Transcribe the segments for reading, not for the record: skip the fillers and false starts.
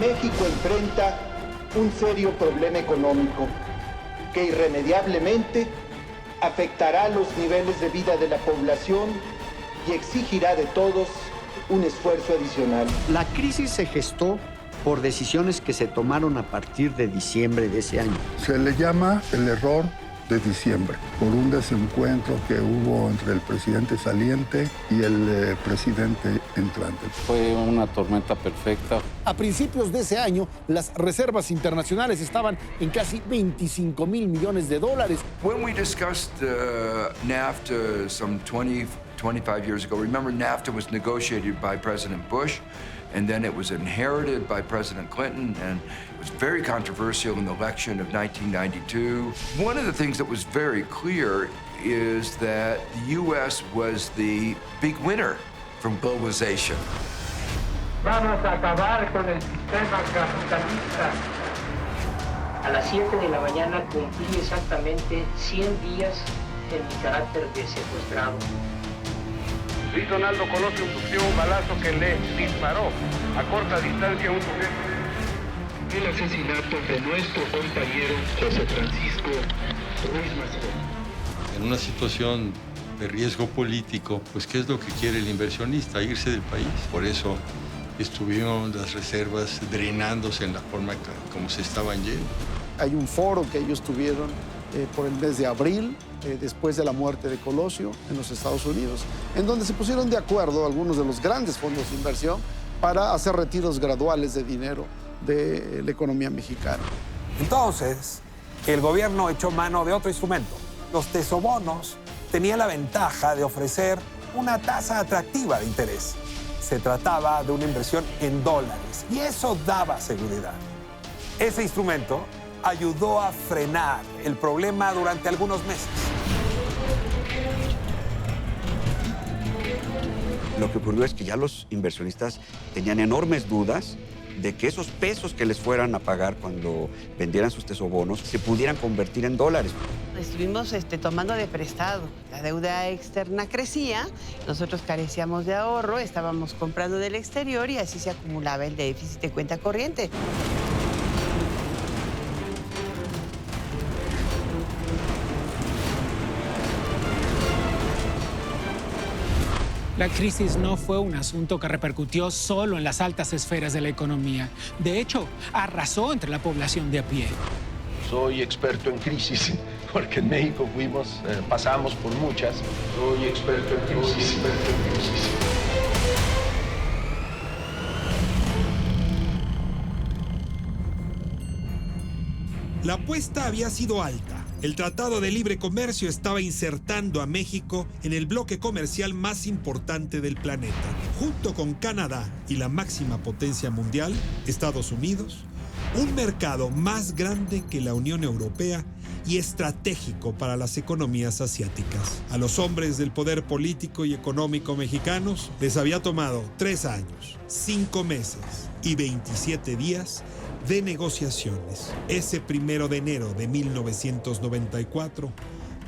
México enfrenta un serio problema económico que irremediablemente afectará los niveles de vida de la población y exigirá de todos un esfuerzo adicional. La crisis se gestó por decisiones que se tomaron a partir de diciembre de ese año. Se le llama el error de diciembre, por un desencuentro que hubo entre el presidente saliente y el presidente entrante. Fue una tormenta perfecta. A principios de ese año, las reservas internacionales estaban en casi $25,000 millones. When we discussed NAFTA some 25 years ago, remember NAFTA was negotiated by President Bush, and then it was inherited by President Clinton, and it was very controversial in the election of 1992. One of the things that was very clear is that the U.S. was the big winner from globalization. Vamos a acabar con el sistema capitalista. A las 7 de la mañana cumplí exactamente 100 días en mi carácter de secuestrado. Luis Donaldo Colosio sufrió un balazo que le disparó a corta distancia a un sujeto. El asesinato de nuestro compañero José Francisco Ruiz Massieu. En una situación de riesgo político, pues ¿qué es lo que quiere el inversionista? Irse del país. Por eso estuvieron las reservas drenándose en la forma como se estaban yendo. Hay un foro que ellos tuvieron por el mes de abril, después de la muerte de Colosio en los Estados Unidos, en donde se pusieron de acuerdo algunos de los grandes fondos de inversión para hacer retiros graduales de dinero de la economía mexicana. Entonces, el gobierno echó mano de otro instrumento. Los tesobonos tenían la ventaja de ofrecer una tasa atractiva de interés. Se trataba de una inversión en dólares y eso daba seguridad. Ese instrumento ayudó a frenar el problema durante algunos meses. Lo que ocurrió es que ya los inversionistas tenían enormes dudas de que esos pesos que les fueran a pagar cuando vendieran sus tesobonos se pudieran convertir en dólares. Estuvimos tomando de prestado. La deuda externa crecía, nosotros carecíamos de ahorro, estábamos comprando del exterior y así se acumulaba el déficit de cuenta corriente. La crisis no fue un asunto que repercutió solo en las altas esferas de la economía. De hecho, arrasó entre la población de a pie. Soy experto en crisis, porque en México pasamos por muchas. Soy experto en crisis. La apuesta había sido alta. El Tratado de Libre Comercio estaba insertando a México en el bloque comercial más importante del planeta. Junto con Canadá y la máxima potencia mundial, Estados Unidos, un mercado más grande que la Unión Europea y estratégico para las economías asiáticas. A los hombres del poder político y económico mexicanos les había tomado 3 años, 5 meses y 27 días de negociaciones. Ese 1 de enero de 1994,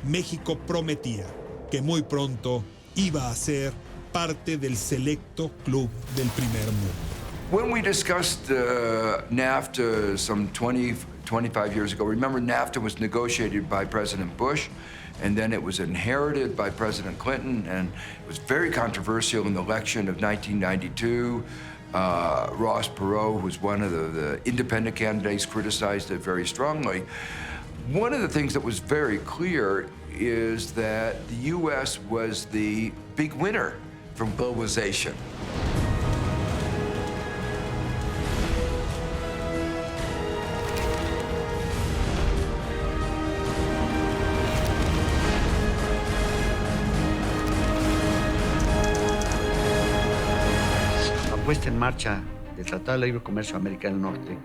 México prometía que muy pronto iba a ser parte del selecto club del primer mundo. When we discussed NAFTA some 25 years ago, remember NAFTA was negotiated by President Bush, and then it was inherited by President Clinton, and it was very controversial in the election of 1992. Ross Perot, who was one of the independent candidates, criticized it very strongly. One of the things that was very clear is that the U.S. was the big winner from globalization. Puesta en marcha del Tratado de Libre Comercio de América del Norte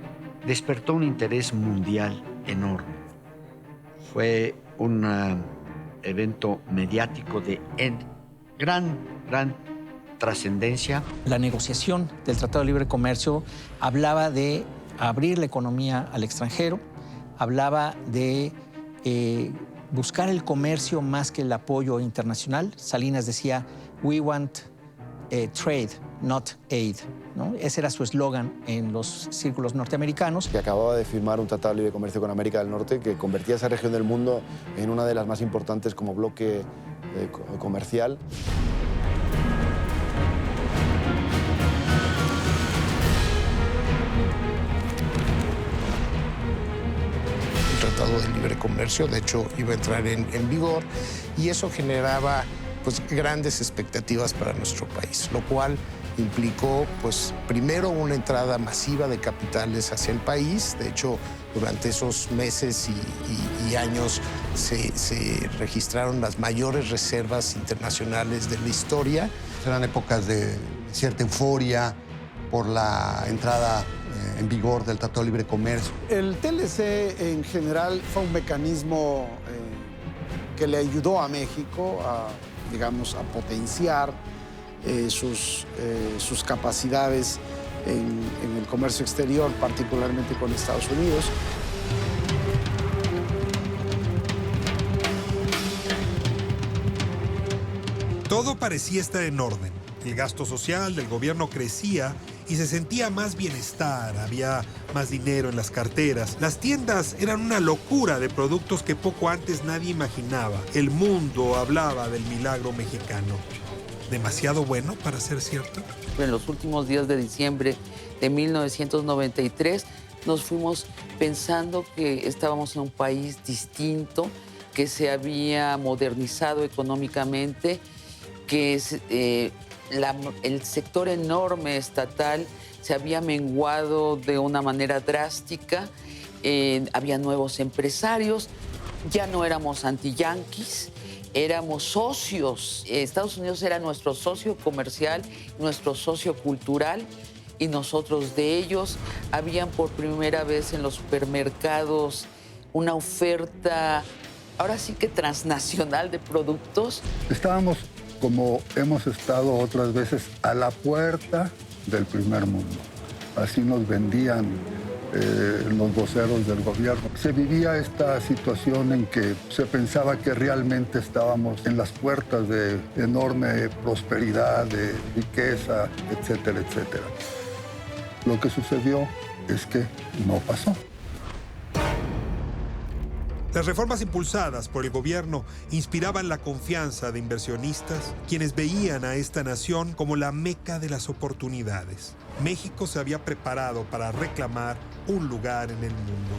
despertó un interés mundial enorme. Fue un evento mediático de gran trascendencia. La negociación del Tratado de Libre Comercio hablaba de abrir la economía al extranjero, hablaba de buscar el comercio más que el apoyo internacional. Salinas decía, we want trade, not aid, ¿no? Ese era su eslogan en los círculos norteamericanos. Que acababa de firmar un tratado de libre comercio con América del Norte que convertía a esa región del mundo en una de las más importantes como bloque comercial. El Tratado de Libre Comercio, de hecho, iba a entrar en vigor y eso generaba pues, grandes expectativas para nuestro país, lo cual implicó, pues, primero una entrada masiva de capitales hacia el país. De hecho, durante esos meses y años se registraron las mayores reservas internacionales de la historia. Eran épocas de cierta euforia por la entrada en vigor del Tratado de Libre Comercio. El TLC en general fue un mecanismo que le ayudó a México a, digamos, a potenciar sus capacidades en el comercio exterior, particularmente con Estados Unidos. Todo parecía estar en orden. El gasto social del gobierno crecía y se sentía más bienestar, había más dinero en las carteras. Las tiendas eran una locura de productos que poco antes nadie imaginaba. El mundo hablaba del milagro mexicano. ¿Demasiado bueno para ser cierto? En los últimos días de diciembre de 1993 nos fuimos pensando que estábamos en un país distinto, que se había modernizado económicamente, que el sector enorme estatal se había menguado de una manera drástica, había nuevos empresarios, ya no éramos anti-yanquis, éramos socios. Estados Unidos era nuestro socio comercial, nuestro socio cultural, y nosotros de ellos. Habían por primera vez en los supermercados una oferta, ahora sí que transnacional de productos. Estábamos, como hemos estado otras veces, a la puerta del primer mundo. Así nos vendían los voceros del gobierno. Se vivía esta situación en que se pensaba que realmente estábamos en las puertas de enorme prosperidad, de riqueza, etcétera, etcétera. Lo que sucedió es que no pasó. Las reformas impulsadas por el gobierno inspiraban la confianza de inversionistas, quienes veían a esta nación como la meca de las oportunidades. México se había preparado para reclamar un lugar en el mundo.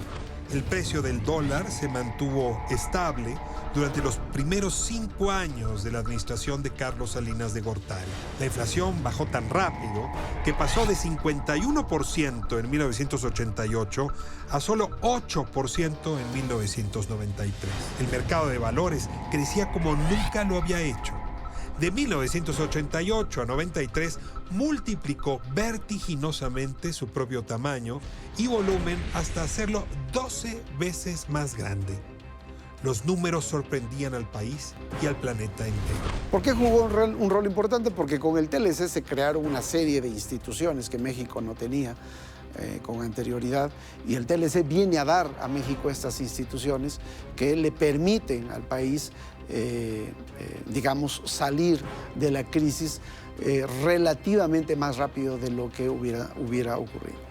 El precio del dólar se mantuvo estable durante los primeros 5 años de la administración de Carlos Salinas de Gortari. La inflación bajó tan rápido que pasó de 51% en 1988 a solo 8% en 1993. El mercado de valores crecía como nunca lo había hecho. De 1988 a 93 multiplicó vertiginosamente su propio tamaño y volumen hasta hacerlo 12 veces más grande. Los números sorprendían al país y al planeta entero. ¿Por qué jugó un rol importante? Porque con el TLC se crearon una serie de instituciones que México no tenía con anterioridad, y el TLC viene a dar a México estas instituciones que le permiten al país digamos, salir de la crisis relativamente más rápido de lo que hubiera ocurrido.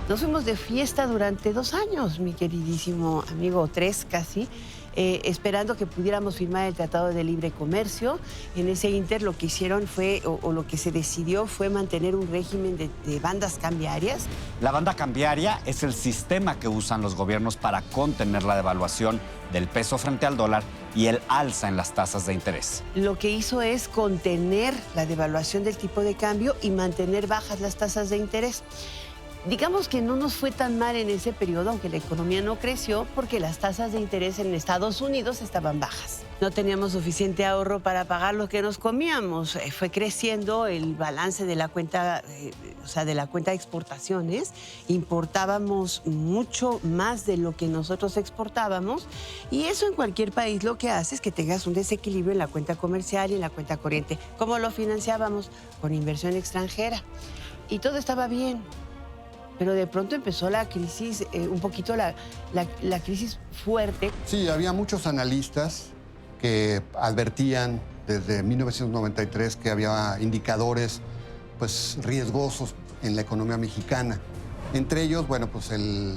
Nos fuimos de fiesta durante 2 años, mi queridísimo amigo, 3 casi, esperando que pudiéramos firmar el Tratado de Libre Comercio. En ese inter lo que hicieron fue, o lo que se decidió fue mantener un régimen de bandas cambiarias. La banda cambiaria es el sistema que usan los gobiernos para contener la devaluación del peso frente al dólar y el alza en las tasas de interés. Lo que hizo es contener la devaluación del tipo de cambio y mantener bajas las tasas de interés. Digamos que no nos fue tan mal en ese periodo, aunque la economía no creció, porque las tasas de interés en Estados Unidos estaban bajas. No teníamos suficiente ahorro para pagar lo que nos comíamos. Fue creciendo el balance de la cuenta, de la cuenta de exportaciones. Importábamos mucho más de lo que nosotros exportábamos. Y eso en cualquier país lo que hace es que tengas un desequilibrio en la cuenta comercial y en la cuenta corriente. ¿Cómo lo financiábamos? Con inversión extranjera. Y todo estaba bien. Pero de pronto empezó la crisis, un poquito la crisis fuerte. Sí, había muchos analistas que advertían desde 1993 que había indicadores pues, riesgosos en la economía mexicana. Entre ellos, bueno, pues el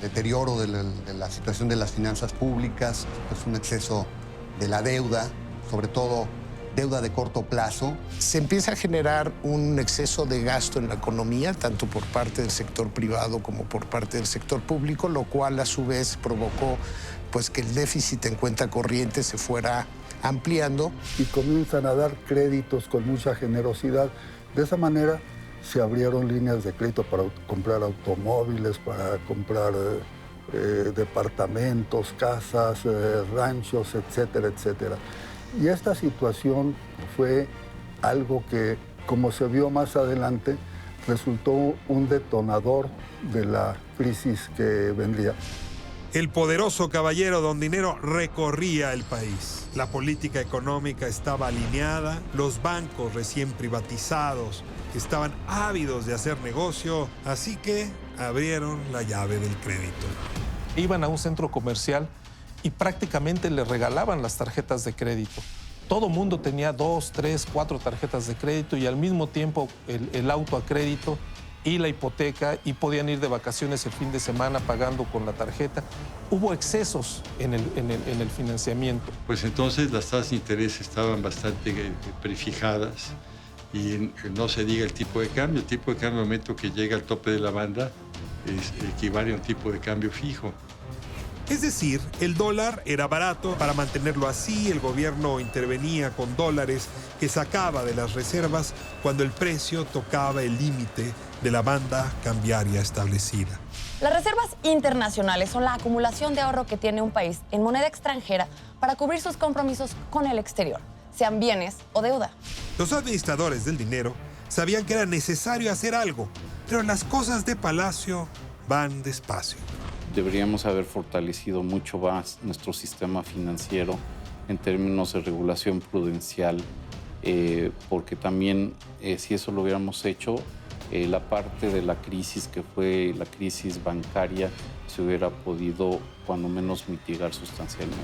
deterioro de la situación de las finanzas públicas, pues un exceso de la deuda, sobre todo deuda de corto plazo. Se empieza a generar un exceso de gasto en la economía, tanto por parte del sector privado como por parte del sector público, lo cual a su vez provocó pues, que el déficit en cuenta corriente se fuera ampliando. Y comienzan a dar créditos con mucha generosidad. De esa manera se abrieron líneas de crédito para comprar automóviles, para comprar departamentos, casas, ranchos, etcétera, etcétera. Y esta situación fue algo que, como se vio más adelante, resultó un detonador de la crisis que vendría. El poderoso caballero Don Dinero recorría el país. La política económica estaba alineada, los bancos recién privatizados estaban ávidos de hacer negocio, así que abrieron la llave del crédito. Iban a un centro comercial y prácticamente le regalaban las tarjetas de crédito. Todo mundo tenía 2, 3, 4 tarjetas de crédito y al mismo tiempo el auto a crédito y la hipoteca, y podían ir de vacaciones el fin de semana pagando con la tarjeta. Hubo excesos en el financiamiento. Pues entonces las tasas de interés estaban bastante prefijadas y no se diga el tipo de cambio. El tipo de cambio al momento que llega al tope de la banda equivale a un tipo de cambio fijo. Es decir, el dólar era barato. Para mantenerlo así, el gobierno intervenía con dólares que sacaba de las reservas cuando el precio tocaba el límite de la banda cambiaria establecida. Las reservas internacionales son la acumulación de ahorro que tiene un país en moneda extranjera para cubrir sus compromisos con el exterior, sean bienes o deuda. Los administradores del dinero sabían que era necesario hacer algo, pero las cosas de Palacio van despacio. Deberíamos haber fortalecido mucho más nuestro sistema financiero en términos de regulación prudencial, porque también si eso lo hubiéramos hecho, la parte de la crisis que fue la crisis bancaria se hubiera podido cuando menos mitigar sustancialmente.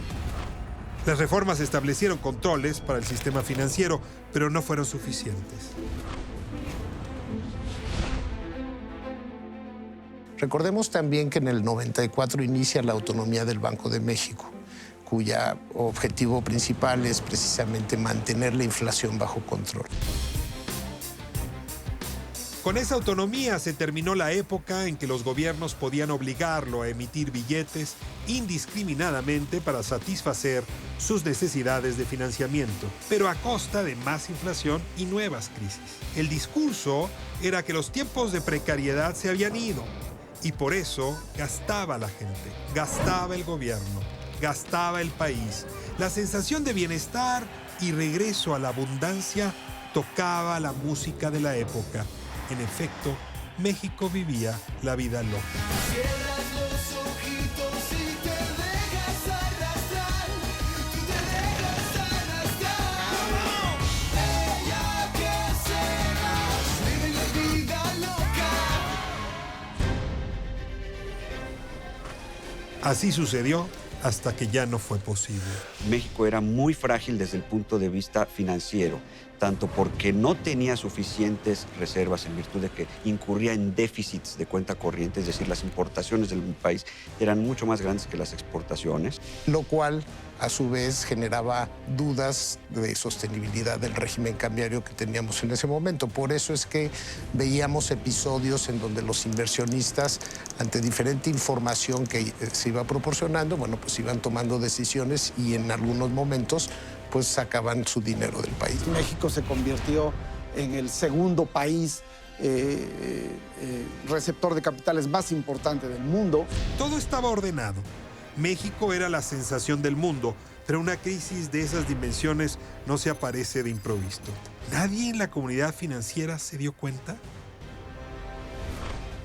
Las reformas establecieron controles para el sistema financiero, pero no fueron suficientes. Recordemos también que en el 94 inicia la autonomía del Banco de México, cuya objetivo principal es precisamente mantener la inflación bajo control. Con esa autonomía se terminó la época en que los gobiernos podían obligarlo a emitir billetes indiscriminadamente para satisfacer sus necesidades de financiamiento, pero a costa de más inflación y nuevas crisis. El discurso era que los tiempos de precariedad se habían ido y por eso gastaba la gente, gastaba el gobierno, gastaba el país. La sensación de bienestar y regreso a la abundancia tocaba la música de la época. En efecto, México vivía la vida loca. Cierras los ojitos y te dejas arrastrar, tú te dejas arrastrar. Ella que serás, vive la vida loca. Así sucedió hasta que ya no fue posible. México era muy frágil desde el punto de vista financiero, tanto porque no tenía suficientes reservas en virtud de que incurría en déficits de cuenta corriente, es decir, las importaciones del país eran mucho más grandes que las exportaciones. Lo cual, a su vez, generaba dudas de sostenibilidad del régimen cambiario que teníamos en ese momento. Por eso es que veíamos episodios en donde los inversionistas, ante diferente información que se iba proporcionando, bueno, pues iban tomando decisiones y en algunos momentos pues sacaban su dinero del país. México se convirtió en el segundo país receptor de capitales más importante del mundo. Todo estaba ordenado. México era la sensación del mundo, pero una crisis de esas dimensiones no se aparece de improviso. ¿Nadie en la comunidad financiera se dio cuenta?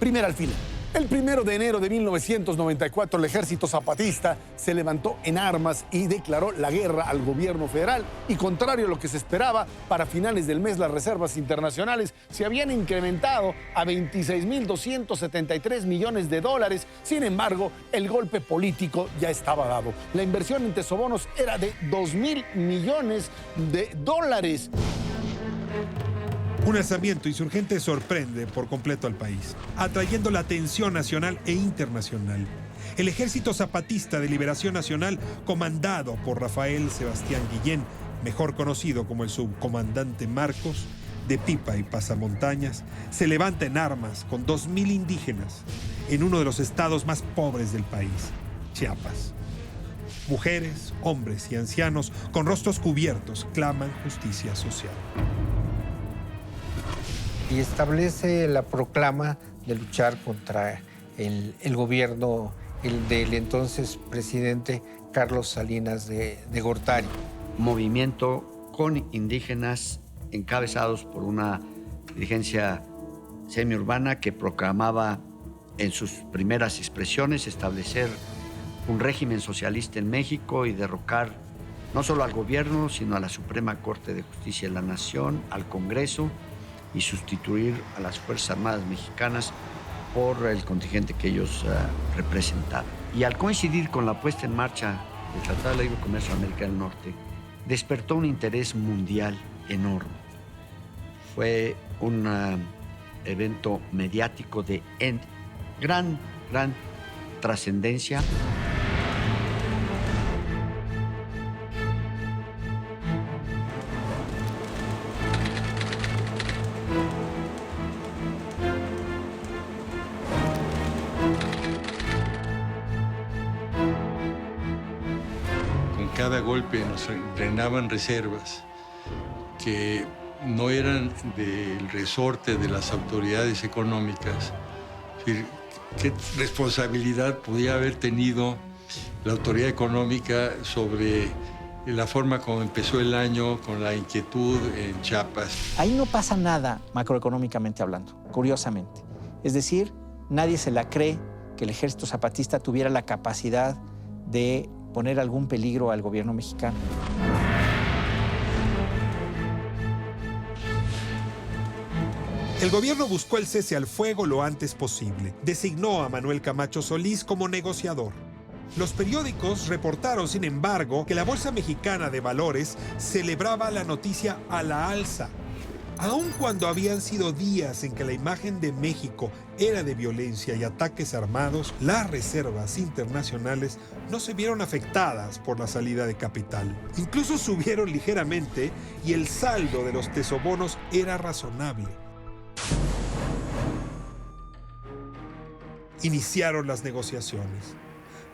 Primero al final. El 1 de enero de 1994, el ejército zapatista se levantó en armas y declaró la guerra al gobierno federal. Y contrario a lo que se esperaba, para finales del mes las reservas internacionales se habían incrementado a 26.273 millones de dólares. Sin embargo, el golpe político ya estaba dado. La inversión en tesobonos era de 2.000 millones de dólares. Un alzamiento insurgente sorprende por completo al país, atrayendo la atención nacional e internacional. El Ejército Zapatista de Liberación Nacional, comandado por Rafael Sebastián Guillén, mejor conocido como el subcomandante Marcos, de pipa y pasamontañas, se levanta en armas con 2.000 indígenas en uno de los estados más pobres del país, Chiapas. Mujeres, hombres y ancianos con rostros cubiertos claman justicia social. Y establece la proclama de luchar contra el gobierno del entonces presidente Carlos Salinas de Gortari. Movimiento con indígenas encabezados por una dirigencia semiurbana que proclamaba en sus primeras expresiones establecer un régimen socialista en México y derrocar no solo al gobierno, sino a la Suprema Corte de Justicia de la Nación, al Congreso, y sustituir a las Fuerzas Armadas mexicanas por el contingente que ellos representaban. Y al coincidir con la puesta en marcha del Tratado de Libre Comercio de América del Norte, despertó un interés mundial enorme. Fue un evento mediático de gran trascendencia. Cada golpe nos drenaban reservas que no eran del resorte de las autoridades económicas. Es decir, ¿qué responsabilidad podía haber tenido la autoridad económica sobre la forma como empezó el año con la inquietud en Chiapas? Ahí no pasa nada macroeconómicamente hablando, curiosamente. Es decir, nadie se la cree que el ejército zapatista tuviera la capacidad de poner algún peligro al gobierno mexicano. El gobierno buscó el cese al fuego lo antes posible. Designó a Manuel Camacho Solís como negociador. Los periódicos reportaron, sin embargo, que la Bolsa Mexicana de Valores celebraba la noticia a la alza. Aun cuando habían sido días en que la imagen de México era de violencia y ataques armados, las reservas internacionales no se vieron afectadas por la salida de capital. Incluso subieron ligeramente y el saldo de los tesobonos era razonable. Iniciaron las negociaciones.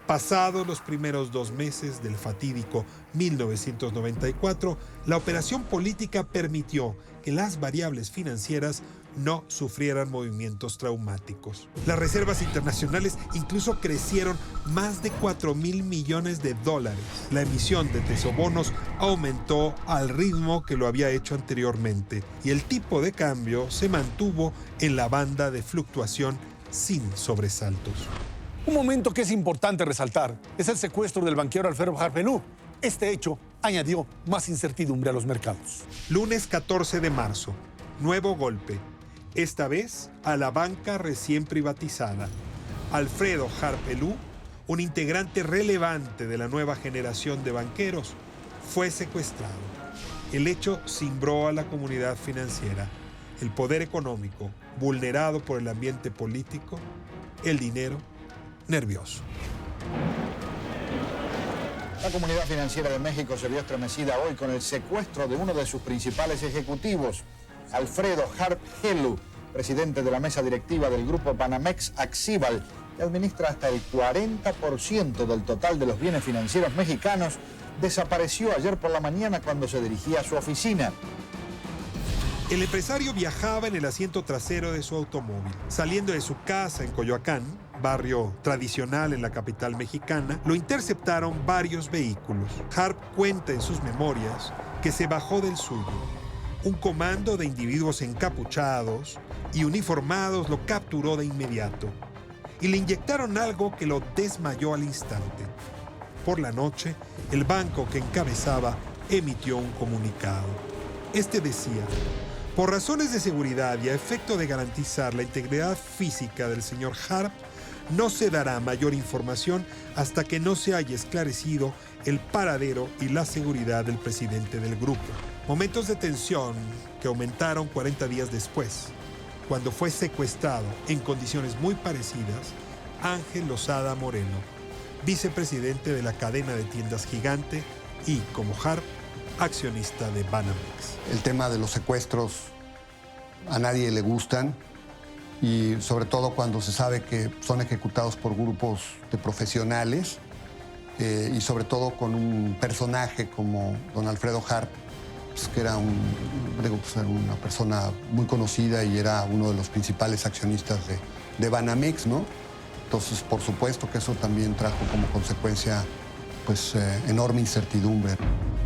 Pasados los primeros 2 meses del fatídico 1994, la operación política permitió que las variables financieras no sufrieran movimientos traumáticos. Las reservas internacionales incluso crecieron más de 4.000 millones de dólares. La emisión de tesobonos aumentó al ritmo que lo había hecho anteriormente y el tipo de cambio se mantuvo en la banda de fluctuación sin sobresaltos. Un momento que es importante resaltar es el secuestro del banquero Alfredo Harp Helú. Este hecho añadió más incertidumbre a los mercados. Lunes 14 de marzo, nuevo golpe. Esta vez a la banca recién privatizada. Alfredo Harp Helú, un integrante relevante de la nueva generación de banqueros, fue secuestrado. El hecho cimbró a la comunidad financiera. El poder económico, vulnerado por el ambiente político, el dinero, nervioso. La comunidad financiera de México se vio estremecida hoy con el secuestro de uno de sus principales ejecutivos, Alfredo Harp Helú, presidente de la mesa directiva del grupo Banamex Axibal, que administra hasta el 40% del total de los bienes financieros mexicanos, desapareció ayer por la mañana cuando se dirigía a su oficina. El empresario viajaba en el asiento trasero de su automóvil. Saliendo de su casa en Coyoacán, barrio tradicional en la capital mexicana, lo interceptaron varios vehículos. Harp cuenta en sus memorias que se bajó del suyo. Un comando de individuos encapuchados y uniformados lo capturó de inmediato. y le inyectaron algo que lo desmayó al instante. Por la noche, el banco que encabezaba emitió un comunicado. Este decía: por razones de seguridad y a efecto de garantizar la integridad física del señor Harp, no se dará mayor información hasta que no se haya esclarecido el paradero y la seguridad del presidente del grupo. Momentos de tensión que aumentaron 40 días después, cuando fue secuestrado en condiciones muy parecidas Ángel Lozada Moreno, vicepresidente de la cadena de tiendas Gigante y, como Harp, accionista de Banamex. El tema de los secuestros a nadie le gustan, y sobre todo cuando se sabe que son ejecutados por grupos de profesionales, y sobre todo con un personaje como don Alfredo Harp, pues, que era una persona muy conocida y era uno de los principales accionistas de Banamex, ¿no? Entonces, por supuesto que eso también trajo como consecuencia pues enorme incertidumbre.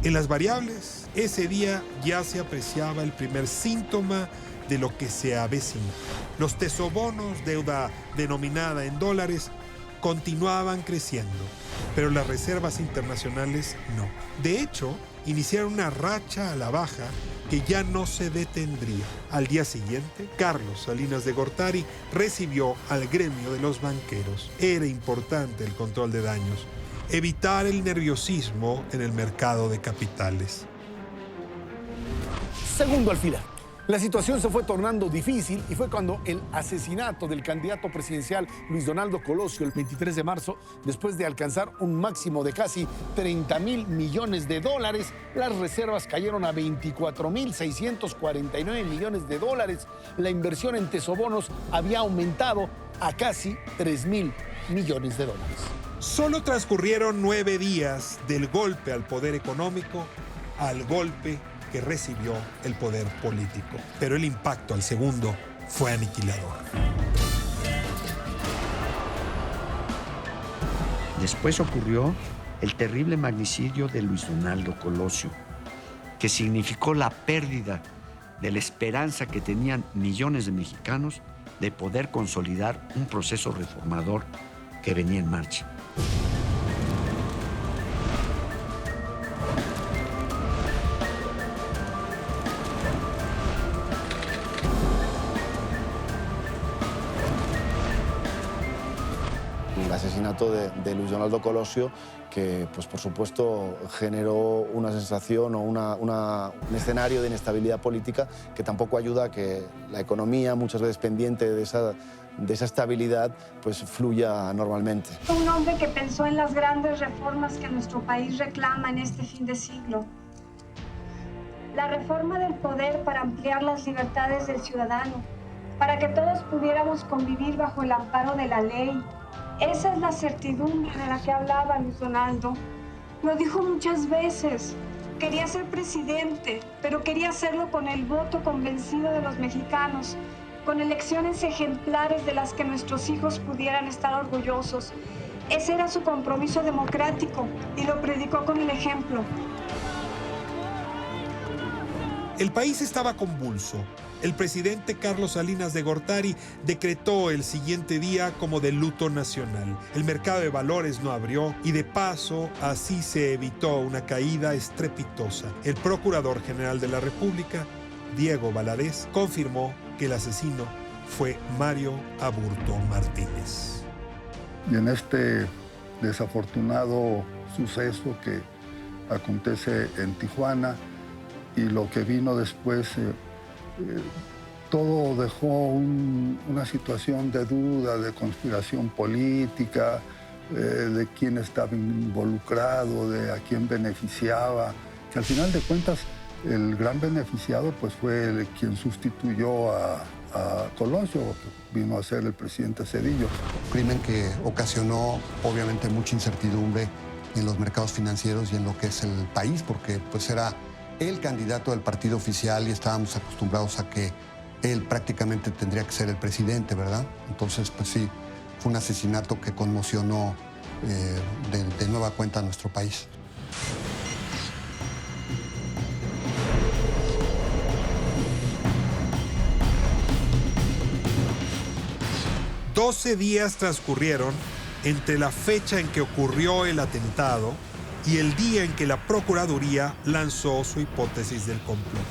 En las variables, ese día ya se apreciaba el primer síntoma de lo que se avecina. Los tesobonos, deuda denominada en dólares, continuaban creciendo, pero las reservas internacionales no. De hecho, iniciaron una racha a la baja que ya no se detendría. Al día siguiente, Carlos Salinas de Gortari recibió al gremio de los banqueros. Era importante el control de daños, evitar el nerviosismo en el mercado de capitales. Segundo alfiler. La situación se fue tornando difícil y fue cuando el asesinato del candidato presidencial Luis Donaldo Colosio el 23 de marzo, después de alcanzar un máximo de casi 30,000 millones de dólares, las reservas cayeron a 24,649 millones de dólares. La inversión en tesobonos había aumentado a casi 3,000 millones de dólares. Solo transcurrieron 9 días del golpe al poder económico al golpe que recibió el poder político. Pero el impacto al segundo fue aniquilador. Después ocurrió el terrible magnicidio de Luis Donaldo Colosio, que significó la pérdida de la esperanza que tenían millones de mexicanos de poder consolidar un proceso reformador que venía en marcha. El asesinato de Luis Donaldo Colosio, que pues, por supuesto generó una sensación o un escenario de inestabilidad política que tampoco ayuda a que la economía, muchas veces pendiente de esa estabilidad, pues fluya normalmente. Un hombre que pensó en las grandes reformas que nuestro país reclama en este fin de siglo. La reforma del poder para ampliar las libertades del ciudadano, para que todos pudiéramos convivir bajo el amparo de la ley. Esa es la certidumbre de la que hablaba Luis Donaldo. Lo dijo muchas veces. Quería ser presidente, pero quería hacerlo con el voto convencido de los mexicanos, con elecciones ejemplares de las que nuestros hijos pudieran estar orgullosos. Ese era su compromiso democrático y lo predicó con el ejemplo. El país estaba convulso. El presidente Carlos Salinas de Gortari decretó el siguiente día como de luto nacional. El mercado de valores no abrió y de paso así se evitó una caída estrepitosa. El procurador general de la República, Diego Valadez, confirmó que el asesino fue Mario Aburto Martínez. Y en este desafortunado suceso que acontece en Tijuana y lo que vino después, todo dejó una situación de duda, de conspiración política, de quién estaba involucrado, de a quién beneficiaba, que al final de cuentas el gran beneficiado pues fue quien sustituyó a Colosio, que vino a ser el presidente Zedillo. Crimen que ocasionó obviamente mucha incertidumbre en los mercados financieros y en lo que es el país, porque pues era el candidato del partido oficial y estábamos acostumbrados a que él prácticamente tendría que ser el presidente, ¿verdad? Entonces, pues sí, fue un asesinato que conmocionó de nueva cuenta a nuestro país. 12 días transcurrieron entre la fecha en que ocurrió el atentado y el día en que la Procuraduría lanzó su hipótesis del complot.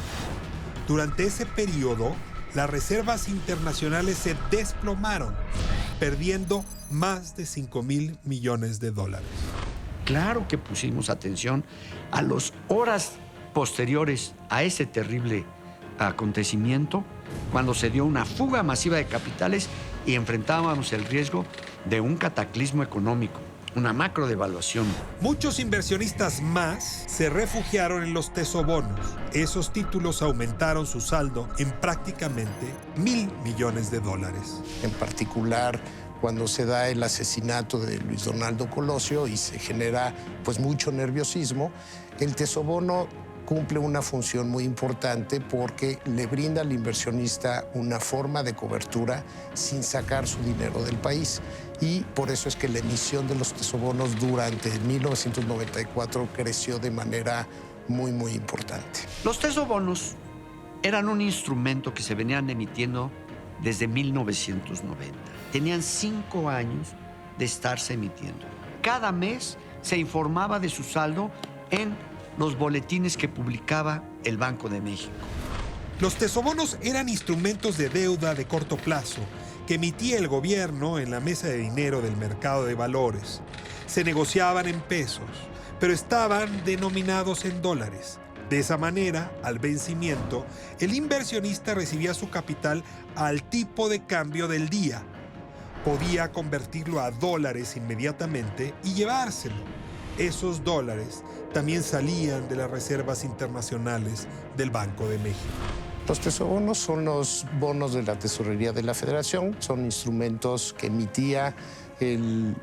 Durante ese periodo, las reservas internacionales se desplomaron, perdiendo más de $5,000 millones. Claro que pusimos atención a las horas posteriores a ese terrible acontecimiento, cuando se dio una fuga masiva de capitales y enfrentábamos el riesgo de un cataclismo económico, una macro devaluación. Muchos inversionistas más se refugiaron en los tesobonos. Esos títulos aumentaron su saldo en prácticamente $1,000 millones. En particular, cuando se da el asesinato de Luis Donaldo Colosio y se genera pues mucho nerviosismo, el tesobono cumple una función muy importante porque le brinda al inversionista una forma de cobertura sin sacar su dinero del país. Y por eso es que la emisión de los tesobonos durante 1994 creció de manera muy, muy importante. Los tesobonos eran un instrumento que se venían emitiendo desde 1990. Tenían 5 años de estarse emitiendo. Cada mes se informaba de su saldo en los boletines que publicaba el Banco de México. Los tesobonos eran instrumentos de deuda de corto plazo que emitía el gobierno en la mesa de dinero del mercado de valores. Se negociaban en pesos, pero estaban denominados en dólares. De esa manera, al vencimiento, el inversionista recibía su capital al tipo de cambio del día. Podía convertirlo a dólares inmediatamente y llevárselo. Esos dólares también salían de las reservas internacionales del Banco de México. Los tesobonos son los bonos de la Tesorería de la Federación, son instrumentos que emitía el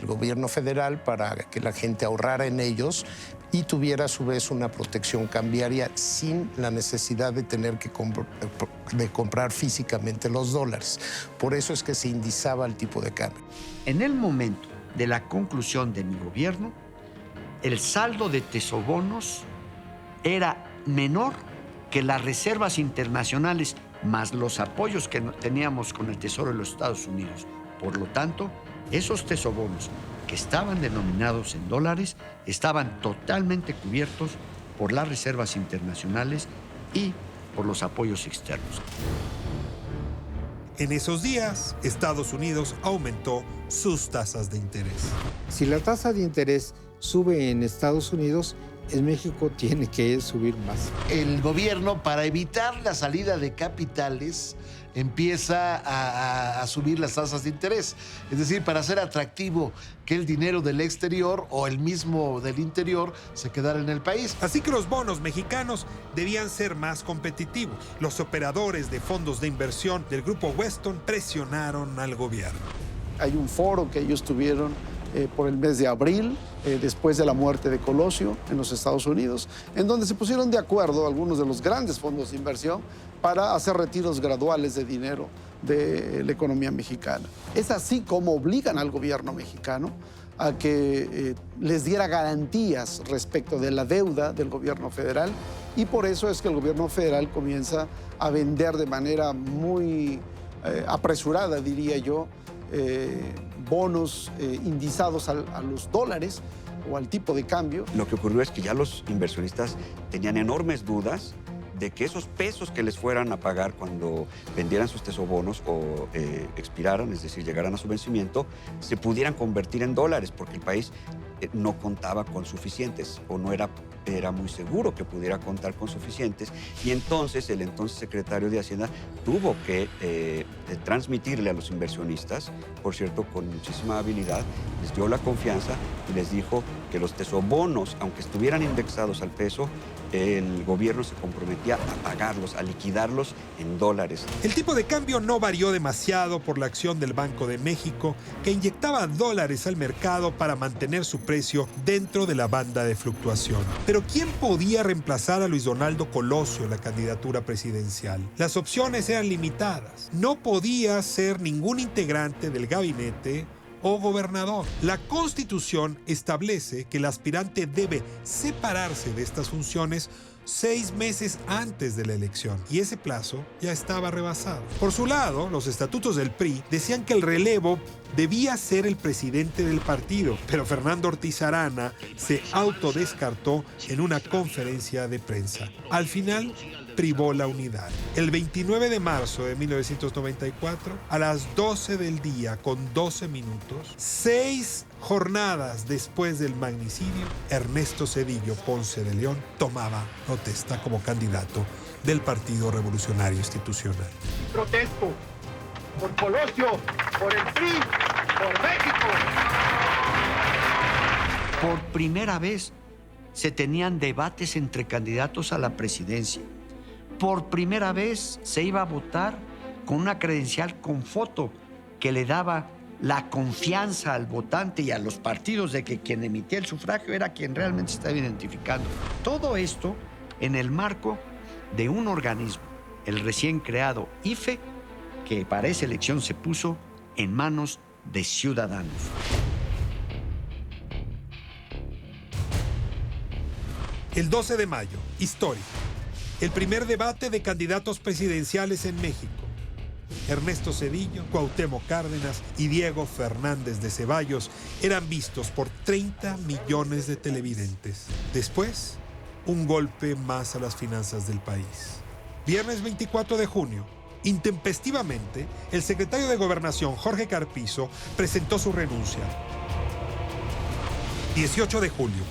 gobierno federal para que la gente ahorrara en ellos y tuviera a su vez una protección cambiaria sin la necesidad de tener que comprar físicamente los dólares. Por eso es que se indizaba el tipo de cambio. En el momento de la conclusión de mi gobierno, el saldo de tesobonos era menor que las reservas internacionales más los apoyos que teníamos con el Tesoro de los Estados Unidos. Por lo tanto, esos tesobonos que estaban denominados en dólares estaban totalmente cubiertos por las reservas internacionales y por los apoyos externos. En esos días, Estados Unidos aumentó sus tasas de interés. Si la tasa de interés sube en Estados Unidos, en México tiene que subir más. El gobierno, para evitar la salida de capitales, empieza a subir las tasas de interés. Es decir, para hacer atractivo que el dinero del exterior o el mismo del interior se quedara en el país. Así que los bonos mexicanos debían ser más competitivos. Los operadores de fondos de inversión del Grupo Weston presionaron al gobierno. Hay un foro que ellos tuvieron por el mes de abril, después de la muerte de Colosio en los Estados Unidos, en donde se pusieron de acuerdo algunos de los grandes fondos de inversión para hacer retiros graduales de dinero de la economía mexicana. Es así como obligan al gobierno mexicano a que les diera garantías respecto de la deuda del gobierno federal, y por eso es que el gobierno federal comienza a vender de manera muy apresurada, diría yo, bonos indizados a los dólares o al tipo de cambio. Lo que ocurrió es que ya los inversionistas tenían enormes dudas de que esos pesos que les fueran a pagar cuando vendieran sus tesobonos o expiraran, es decir, llegaran a su vencimiento, se pudieran convertir en dólares, porque el país no contaba con suficientes o no era muy seguro que pudiera contar con suficientes, y entonces el entonces secretario de Hacienda tuvo que transmitirle a los inversionistas, por cierto, con muchísima habilidad, les dio la confianza y les dijo que los tesobonos, aunque estuvieran indexados al peso, el gobierno se comprometía a pagarlos, a liquidarlos en dólares. El tipo de cambio no varió demasiado por la acción del Banco de México, que inyectaba dólares al mercado para mantener su precio dentro de la banda de fluctuación. Pero ¿quién podía reemplazar a Luis Donaldo Colosio en la candidatura presidencial? Las opciones eran limitadas. No podía ser ningún integrante del gabinete o gobernador. La Constitución establece que el aspirante debe separarse de estas funciones 6 meses antes de la elección, y ese plazo ya estaba rebasado. Por su lado, los estatutos del PRI decían que el relevo debía ser el presidente del partido, pero Fernando Ortiz Arana se autodescartó en una conferencia de prensa. Al final, privó la unidad. El 29 de marzo de 1994, a las 12 del día con 12 minutos, 6 jornadas después del magnicidio, Ernesto Zedillo Ponce de León tomaba protesta como candidato del Partido Revolucionario Institucional. Protesto por Colosio, por el PRI, por México. Por primera vez se tenían debates entre candidatos a la presidencia. Por primera vez se iba a votar con una credencial con foto que le daba la confianza al votante y a los partidos de que quien emitía el sufragio era quien realmente se estaba identificando. Todo esto en el marco de un organismo, el recién creado IFE, que para esa elección se puso en manos de ciudadanos. El 12 de mayo, histórico. El primer debate de candidatos presidenciales en México. Ernesto Zedillo, Cuauhtémoc Cárdenas y Diego Fernández de Ceballos eran vistos por 30 millones de televidentes. Después, un golpe más a las finanzas del país. Viernes 24 de junio, intempestivamente, el secretario de Gobernación, Jorge Carpizo, presentó su renuncia. 18 de julio.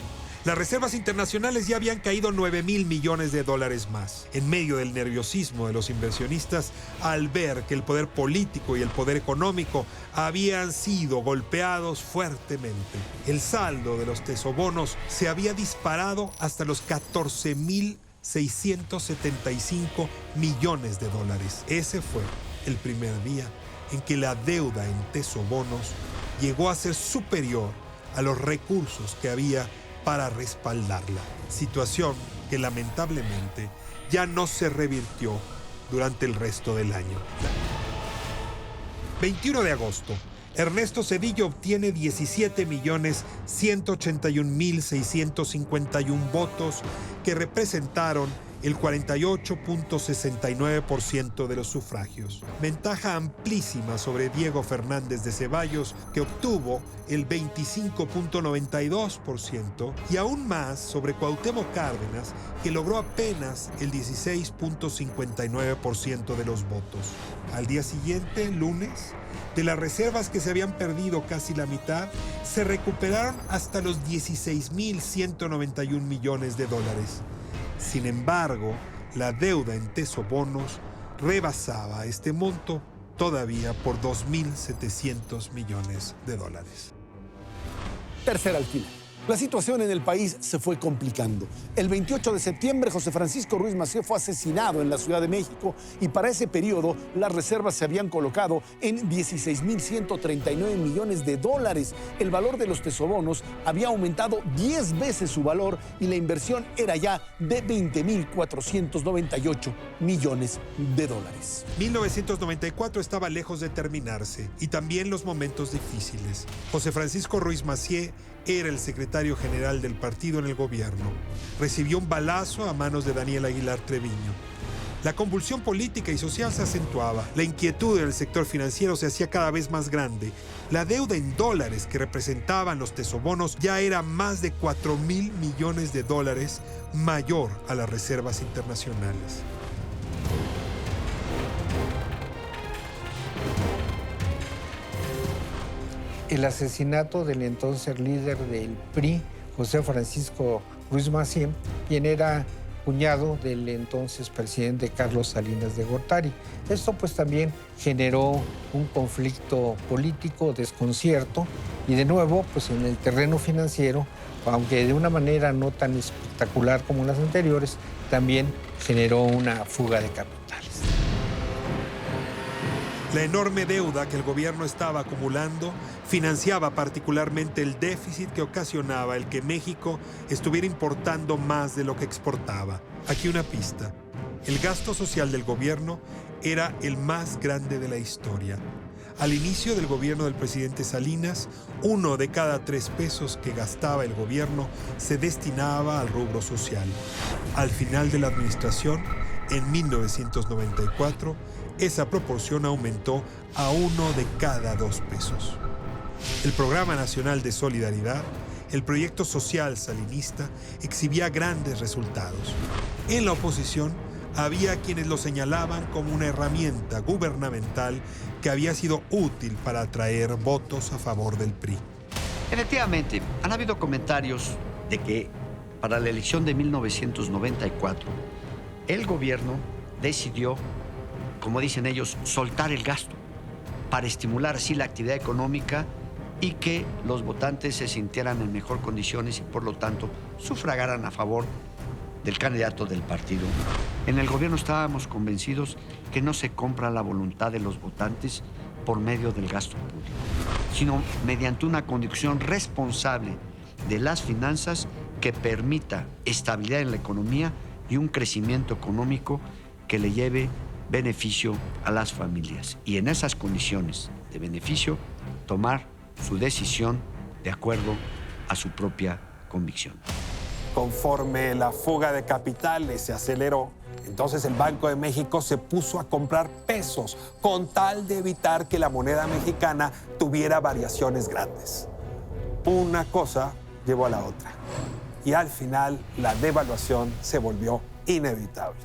Las reservas internacionales ya habían caído 9,000 millones de dólares más, en medio del nerviosismo de los inversionistas al ver que el poder político y el poder económico habían sido golpeados fuertemente. El saldo de los tesobonos se había disparado hasta los 14,675 millones de dólares. Ese fue el primer día en que la deuda en tesobonos llegó a ser superior a los recursos que había para respaldarla, situación que lamentablemente ya no se revirtió durante el resto del año. 21 de agosto, Ernesto Zedillo obtiene 17,181,651 votos que representaron el 48,69% de los sufragios. Ventaja amplísima sobre Diego Fernández de Ceballos, que obtuvo el 25,92%, y aún más sobre Cuauhtémoc Cárdenas, que logró apenas el 16,59% de los votos. Al día siguiente, lunes, de las reservas que se habían perdido casi la mitad, se recuperaron hasta los 16,191 millones de dólares. Sin embargo, la deuda en tesobonos rebasaba este monto todavía por 2,700 millones de dólares. Tercer alquiler. La situación en el país se fue complicando. El 28 de septiembre, José Francisco Ruiz Massieu fue asesinado en la Ciudad de México y para ese periodo las reservas se habían colocado en 16,139 millones de dólares. El valor de los tesobonos había aumentado 10 veces su valor y la inversión era ya de 20,498 millones de dólares. 1994 estaba lejos de terminarse y también los momentos difíciles. José Francisco Ruiz Massieu era el secretario general del partido en el gobierno. Recibió un balazo a manos de Daniel Aguilar Treviño. La convulsión política y social se acentuaba. La inquietud en el sector financiero se hacía cada vez más grande. La deuda en dólares que representaban los tesobonos ya era más de 4,000 millones de dólares, mayor a las reservas internacionales. El asesinato del entonces líder del PRI, José Francisco Ruiz Massieu, quien era cuñado del entonces presidente Carlos Salinas de Gortari. Esto pues también generó un conflicto político, desconcierto, y de nuevo pues en el terreno financiero, aunque de una manera no tan espectacular como las anteriores, también generó una fuga de capitales. La enorme deuda que el gobierno estaba acumulando financiaba particularmente el déficit que ocasionaba el que México estuviera importando más de lo que exportaba. Aquí una pista. El gasto social del gobierno era el más grande de la historia. Al inicio del gobierno del presidente Salinas, 1 de cada 3 pesos que gastaba el gobierno se destinaba al rubro social. Al final de la administración, en 1994, esa proporción aumentó a 1 de cada 2 pesos. El Programa Nacional de Solidaridad, el proyecto social salinista, exhibía grandes resultados. En la oposición, había quienes lo señalaban como una herramienta gubernamental que había sido útil para atraer votos a favor del PRI. Efectivamente, han habido comentarios de que para la elección de 1994, el gobierno decidió, como dicen ellos, soltar el gasto para estimular así la actividad económica y que los votantes se sintieran en mejor condiciones y por lo tanto sufragaran a favor del candidato del partido. En el gobierno estábamos convencidos que no se compra la voluntad de los votantes por medio del gasto público, sino mediante una conducción responsable de las finanzas que permita estabilidad en la economía y un crecimiento económico que le lleve beneficio a las familias. Y en esas condiciones de beneficio, tomar su decisión de acuerdo a su propia convicción. Conforme la fuga de capitales se aceleró, entonces el Banco de México se puso a comprar pesos con tal de evitar que la moneda mexicana tuviera variaciones grandes. Una cosa llevó a la otra y al final la devaluación se volvió inevitable.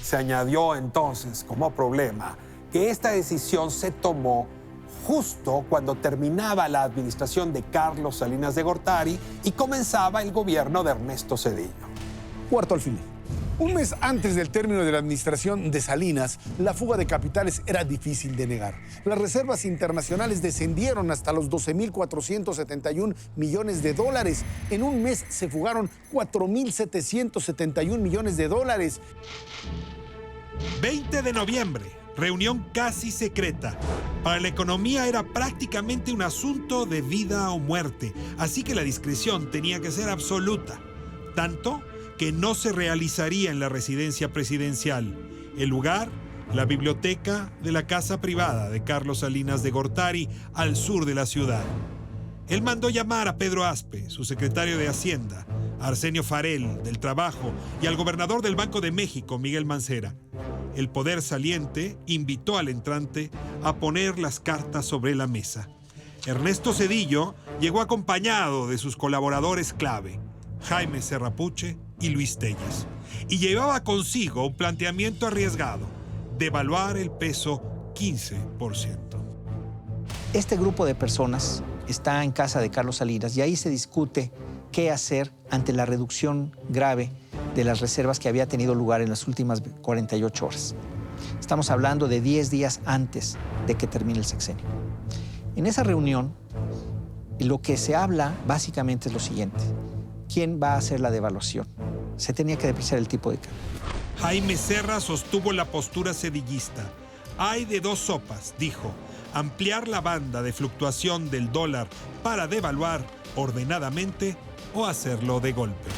Se añadió entonces como problema que esta decisión se tomó justo cuando terminaba la administración de Carlos Salinas de Gortari y comenzaba el gobierno de Ernesto Zedillo. Cuarto alfiler. Un mes antes del término de la administración de Salinas, la fuga de capitales era difícil de negar. Las reservas internacionales descendieron hasta los 12.471 millones de dólares. En un mes se fugaron 4.771 millones de dólares. 20 de noviembre, reunión casi secreta. Para la economía era prácticamente un asunto de vida o muerte, así que la discreción tenía que ser absoluta. Tanto que no se realizaría en la residencia presidencial. El lugar, la biblioteca de la casa privada de Carlos Salinas de Gortari, al sur de la ciudad. Él mandó llamar a Pedro Aspe, su secretario de Hacienda, a Arsenio Farell, del Trabajo, y al gobernador del Banco de México, Miguel Mancera. El poder saliente invitó al entrante a poner las cartas sobre la mesa. Ernesto Zedillo llegó acompañado de sus colaboradores clave, Jaime Serrapuche y Luis Telles, y llevaba consigo un planteamiento arriesgado: devaluar el peso 15%. Este grupo de personas está en casa de Carlos Salinas y ahí se discute qué hacer ante la reducción grave de las reservas que había tenido lugar en las últimas 48 horas. Estamos hablando de 10 días antes de que termine el sexenio. En esa reunión, lo que se habla básicamente es lo siguiente: ¿quién va a hacer la devaluación? Se tenía que depreciar el tipo de cambio. Jaime Serra sostuvo la postura sedillista. Hay de dos sopas, dijo: ampliar la banda de fluctuación del dólar para devaluar ordenadamente o hacerlo de golpe.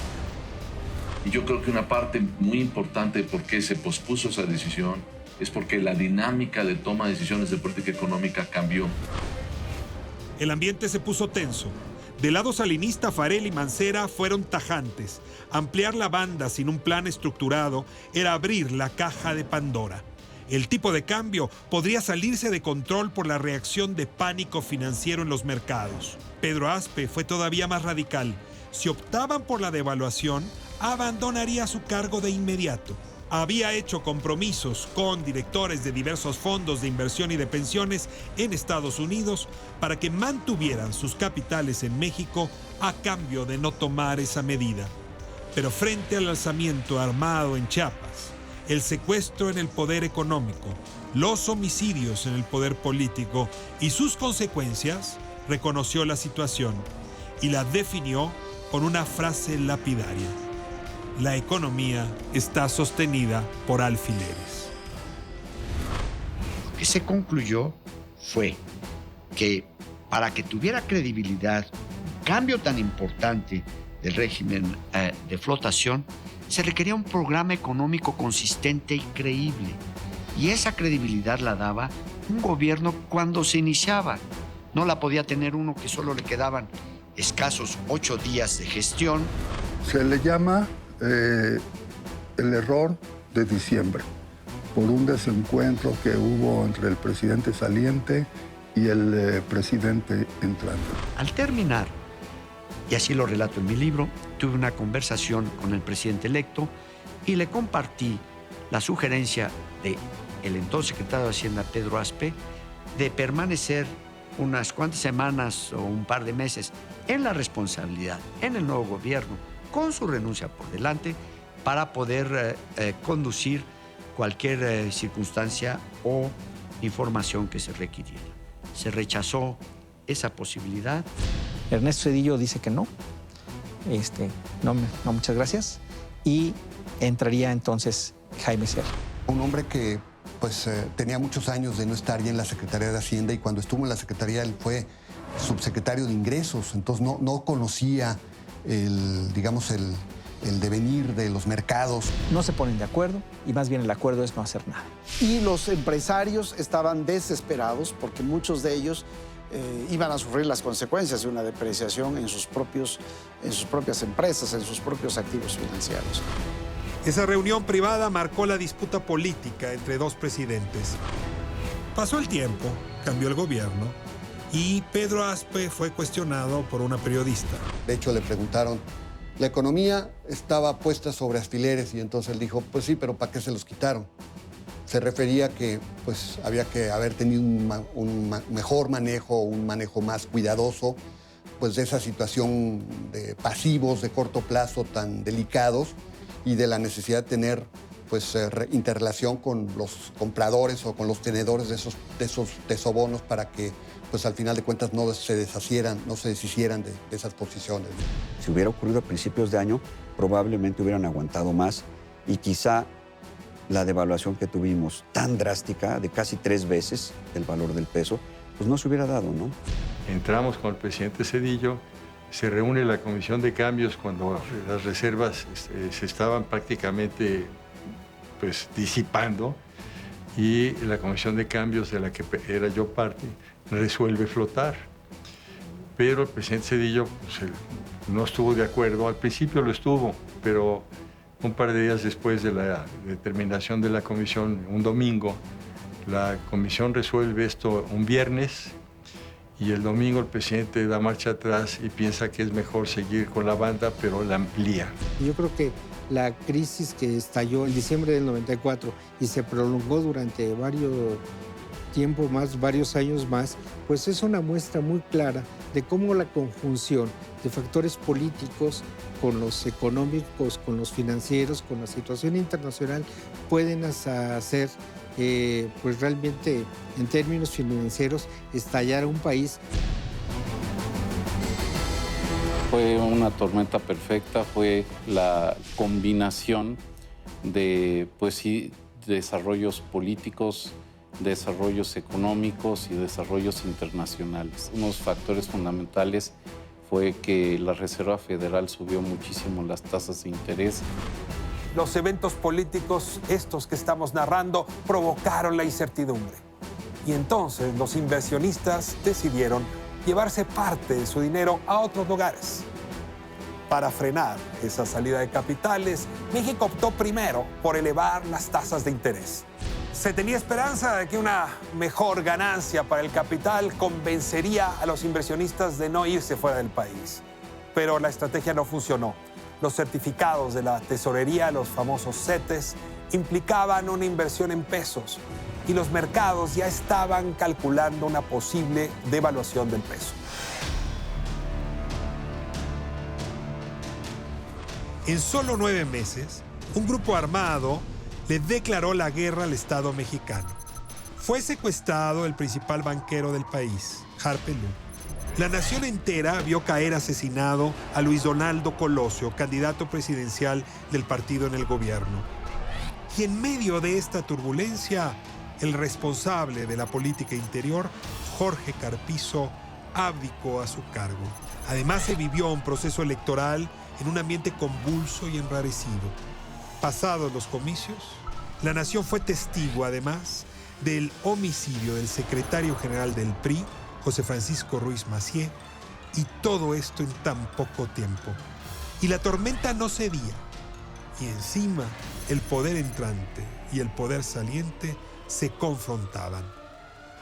Y yo creo que una parte muy importante de por qué se pospuso esa decisión es porque la dinámica de toma de decisiones de política económica cambió. El ambiente se puso tenso. Del lado salinista, Farell y Mancera fueron tajantes. Ampliar la banda sin un plan estructurado era abrir la caja de Pandora. El tipo de cambio podría salirse de control por la reacción de pánico financiero en los mercados. Pedro Aspe fue todavía más radical. Si optaban por la devaluación, abandonaría su cargo de inmediato. Había hecho compromisos con directores de diversos fondos de inversión y de pensiones en Estados Unidos para que mantuvieran sus capitales en México a cambio de no tomar esa medida. Pero frente al alzamiento armado en Chiapas, el secuestro en el poder económico, los homicidios en el poder político y sus consecuencias, reconoció la situación y la definió con una frase lapidaria: la economía está sostenida por alfileres. Lo que se concluyó fue que para que tuviera credibilidad un cambio tan importante del régimen de flotación, se requería un programa económico consistente y creíble. Y esa credibilidad la daba un gobierno cuando se iniciaba. No la podía tener uno que solo le quedaban escasos 8 días de gestión. Se le llama el error de diciembre, por un desencuentro que hubo entre el presidente saliente y el presidente entrante. Al terminar, y así lo relato en mi libro, tuve una conversación con el presidente electo y le compartí la sugerencia del entonces secretario de Hacienda, Pedro Aspe, de permanecer unas cuantas semanas o un par de meses en la responsabilidad, en el nuevo gobierno, con su renuncia por delante, para poder conducir cualquier circunstancia o información que se requiriera. Se rechazó esa posibilidad. Ernesto Zedillo dice que no. No, muchas gracias. Y entraría entonces Jaime Sierra. Un hombre que pues tenía muchos años de no estar ya en la Secretaría de Hacienda, y cuando estuvo en la Secretaría él fue subsecretario de Ingresos, entonces no conocía el devenir de los mercados. No se ponen de acuerdo y más bien el acuerdo es no hacer nada. Y los empresarios estaban desesperados porque muchos de ellos iban a sufrir las consecuencias de una depreciación en sus propias empresas, en sus propios activos financieros. Esa reunión privada marcó la disputa política entre dos presidentes. Pasó el tiempo, cambió el gobierno y Pedro Aspe fue cuestionado por una periodista. De hecho, le preguntaron, la economía estaba puesta sobre alfileres, y entonces él dijo, pues sí, pero ¿para qué se los quitaron? Se refería a que pues, había que haber tenido un mejor manejo, un manejo más cuidadoso, pues de esa situación de pasivos de corto plazo tan delicados, y de la necesidad de tener pues, interrelación con los compradores o con los tenedores de esos tesobonos para que pues, al final de cuentas no se deshicieran de esas posiciones. Si hubiera ocurrido a principios de año, probablemente hubieran aguantado más, y quizá la devaluación que tuvimos tan drástica, de casi 3 veces el valor del peso, pues no se hubiera dado, ¿no? Entramos con el presidente Zedillo, se reúne la Comisión de Cambios cuando las reservas se estaban prácticamente pues, disipando, y la Comisión de Cambios, de la que era yo parte, resuelve flotar. Pero el presidente Zedillo pues, no estuvo de acuerdo. Al principio lo estuvo, pero un par de días después de la determinación de la comisión, un domingo, la comisión resuelve esto un viernes, y el domingo el presidente da marcha atrás y piensa que es mejor seguir con la banda, pero la amplía. Yo creo que la crisis que estalló en diciembre del 94 y se prolongó durante varios años más, pues es una muestra muy clara de cómo la conjunción de factores políticos con los económicos, con los financieros, con la situación internacional, pueden hacer pues realmente en términos financieros estallar un país. Fue una tormenta perfecta, fue la combinación de, pues sí, desarrollos políticos, desarrollos económicos y desarrollos internacionales. Unos factores fundamentales fue que la Reserva Federal subió muchísimo las tasas de interés. Los eventos políticos, estos que estamos narrando, provocaron la incertidumbre. Y entonces los inversionistas decidieron llevarse parte de su dinero a otros lugares. Para frenar esa salida de capitales, México optó primero por elevar las tasas de interés. Se tenía esperanza de que una mejor ganancia para el capital convencería a los inversionistas de no irse fuera del país. Pero la estrategia no funcionó. Los certificados de la tesorería, los famosos CETES, implicaban una inversión en pesos, y los mercados ya estaban calculando una posible devaluación del peso. En solo 9 meses, un grupo armado le declaró la guerra al Estado mexicano. Fue secuestrado el principal banquero del país, Harpe Lu. La nación entera vio caer asesinado a Luis Donaldo Colosio, candidato presidencial del partido en el gobierno. Y en medio de esta turbulencia, el responsable de la política interior, Jorge Carpizo, abdicó a su cargo. Además, se vivió un proceso electoral en un ambiente convulso y enrarecido. Pasados los comicios, La nación fue testigo, además, del homicidio del secretario general del PRI, José Francisco Ruiz Massieu, y todo esto en tan poco tiempo. Y la tormenta no cedía. Y encima, el poder entrante y el poder saliente se confrontaban.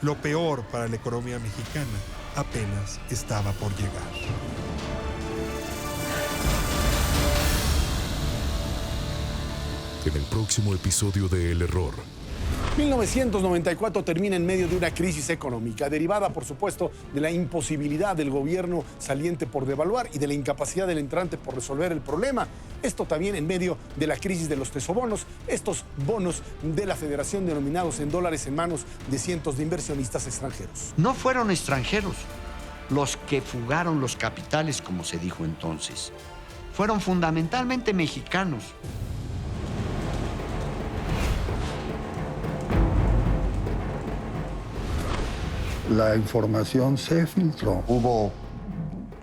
Lo peor para la economía mexicana apenas estaba por llegar. En el próximo episodio de El Error. 1994 termina en medio de una crisis económica, derivada, por supuesto, de la imposibilidad del gobierno saliente por devaluar y de la incapacidad del entrante por resolver el problema. Esto también en medio de la crisis de los tesobonos, estos bonos de la Federación denominados en dólares en manos de cientos de inversionistas extranjeros. No fueron extranjeros los que fugaron los capitales, como se dijo entonces. Fueron fundamentalmente mexicanos. La información se filtró. Hubo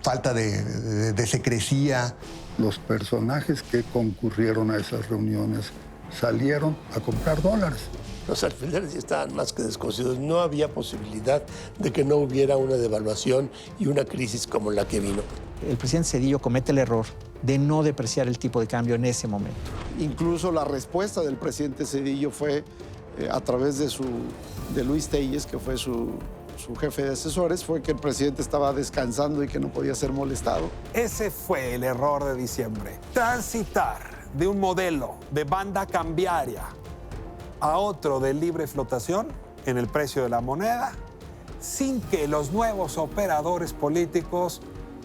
falta de secrecía. Los personajes que concurrieron a esas reuniones salieron a comprar dólares. Los alfileres ya estaban más que desconocidos. No había posibilidad de que no hubiera una devaluación y una crisis como la que vino. El presidente Zedillo comete el error de no depreciar el tipo de cambio en ese momento. Incluso la respuesta del presidente Zedillo fue a través de Luis Telles, que fue su jefe de asesores, fue que el presidente estaba descansando y que no podía ser molestado. Ese fue el error de diciembre. Transitar de un modelo de banda cambiaria a otro de libre flotación en el precio de la moneda, sin que los nuevos operadores políticos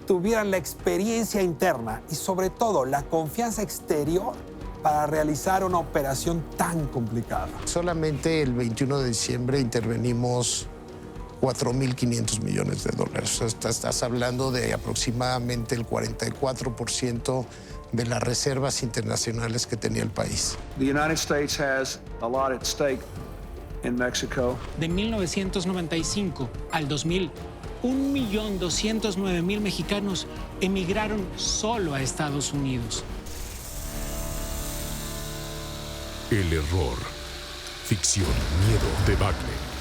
tuvieran la experiencia interna y sobre todo la confianza exterior para realizar una operación tan complicada. Solamente el 21 de diciembre intervenimos 4.500 millones de dólares. Estás hablando de aproximadamente el 44% de las reservas internacionales que tenía el país. The United States has a lot at stake in Mexico. De 1995 al 2000, 1.209.000 mexicanos emigraron solo a Estados Unidos. El Error. Ficción, miedo, debacle.